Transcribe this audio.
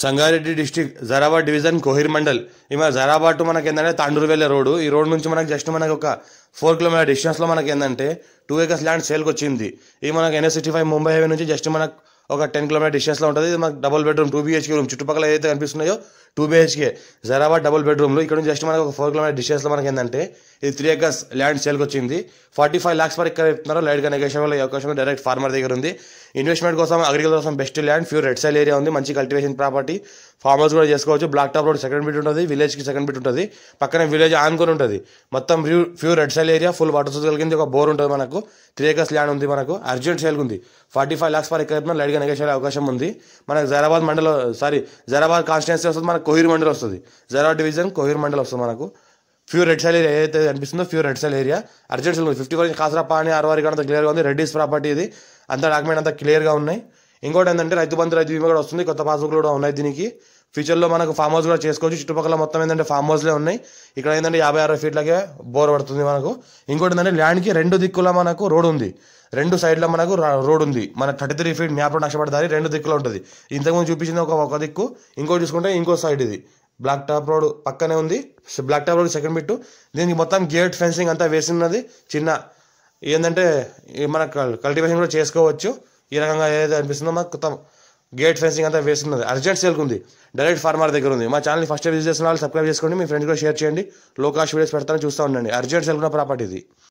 Sangareddy district Zaheerabad division Kohir mandal ఈ Zaheerabad to మనకి ఏంటంటే తాండూరు వెళ్ళే రోడ్డు. ఈ రోడ్ నుంచి మనకి జస్ట్ మనకి ఒక 4 కిలోమీటర్ డిస్టెన్స్లో మనకి ఏంటంటే 2 acres ల్యాండ్ సేల్కి వచ్చింది. ఇది మనకి NH65 ముంబై హైవే నుంచి జస్ట్ మనకు ఒక 10 కిలోమీటర్ డిస్టెన్స్లో ఉంటుంది. ఇది మనకు డబుల్ బెడ్రూమ్ 2 BHK రూమ్. చుట్టుపక్కల ఏదైతే కనిపిస్తున్నాయో 2 BHK జరాబాద్ డబుల్ బెడ్రూమ్లు. ఇక్కడ నుంచి జస్ట్ మనకు ఒక 4 కిలోమీటర్ డిస్టెన్స్లో మనకి ఏంటంటే ఇది 3 acres ల్యాండ్ సేల్కి వచ్చింది. 45 lakhs per acre చెప్తున్నారు. లైట్గా నెగోషియబుల్ అయ్యే అవకాశం డైరెక్ట్ ఫార్మర్ దగ్గర ఉంది. ఇన్వెస్ట్మెంట్ కోసం అగ్రికల్చర్ కోసం best land, pure red soil area ఉంది, మంచి కల్టివేషన్ ప్రాపర్టీ, ఫార్మ్ హౌస్ కూడా చేసుకోవచ్చు. Black top road second bit ఉంటుంది, విలేజ్కి సెకండ్ బిట్ ఉంటుంది, పక్కనే విలేజ్ ఆనుకొని ఉంటుంది. మొత్తం pure red soil area, full water source కలిగింది, ఒక బోర్ ఉంటుంది. మనకు 3 acres ల్యాండ్ ఉంది. మనకు అర్జెంట్ సేల్ ఉంది. 45 lakhs per acre లైట్గా నెగోషియబుల్ అవకాశం ఉంది. మనకు జరాబాద్ మండల్ జరాబాద్ కాన్స్టిట్యున్సీ వస్తుంది, మనకు కోహిర్ మండల్ వస్తుంది. జరాబాద్ డివిజన్ కోహిర్ మండల్ వస్తుంది. మనకు ప్యూర్ రెడ్ సైల్ ఏరియా ఏదైతే అనిపిస్తుందో pure red soil area urgent sale ఉంది. 50% కాసరా పాని 6 అంతా క్లియర్గా ఉంది. రెడ్డిస్ ప్రాపర్టీ ఇది, అంతా డాక్యుమెంట్ అంతా క్లియర్గా ఉన్నాయి. ఇంకోటి ఏంటంటే రైతు బంధు రైతు బీమా కూడా వస్తుంది. కొత్త పాస్బుక్ కూడా ఉన్నాయి దీనికి. ఫ్యూచర్లో మనకు ఫామ్ హౌస్ కూడా చేసుకోవచ్చు. చుట్టుపక్కల మొత్తం ఏంటంటే ఫామ్ హౌస్లే ఉన్నాయి. ఇక్కడ ఏంటంటే 50-60 ఫీట్లకే బోర్ పడుతుంది మనకు. ఇంకోటి ఏంటంటే ల్యాండ్కి 2 దిక్కుల మనకు రోడ్ ఉంది, 2 సైడ్ల మనకు రోడ్ ఉంది. మన 33 feet మ్యాప్ నక్షపడదారి 2 దిక్కులో ఉంటుంది. ఇంతకుముందు చూపించింది ఒక దిక్కు, ఇంకోటి చూసుకుంటే ఇంకో సైడ్ ఇది బ్లాక్ టాప్ రోడ్ పక్కనే ఉంది. Black top road second bit. దీనికి మొత్తం గేట్ ఫెన్సింగ్ అంతా వేసి ఉన్నది. చిన్న ఏంటంటే మన కల్టివేషన్ కూడా చేసుకోవచ్చు. ఈ రకంగా ఏదైతే అనిపిస్తుందో మనకు మొత్తం గేట్ ఫెన్సింగ్ అంతా వేస్తున్నది. అర్జెంట్ సేల్కి ఉంది, డైరెక్ట్ ఫార్మర్ దగ్గర ఉంది. మా ఛానల్ని ఫస్ట్ విజిట్ చేసిన వాళ్ళు సబ్స్క్రైబ్ చేసుకోండి, మీ ఫ్రెండ్స్ కూడా షేర్ చేయండి. లో కాస్ట్ వీడియోస్ పెడతాను, చూస్తూ ఉండండి. అర్జెంట్ సేల్ ఉన్న ప్రాపర్టీ ఇది.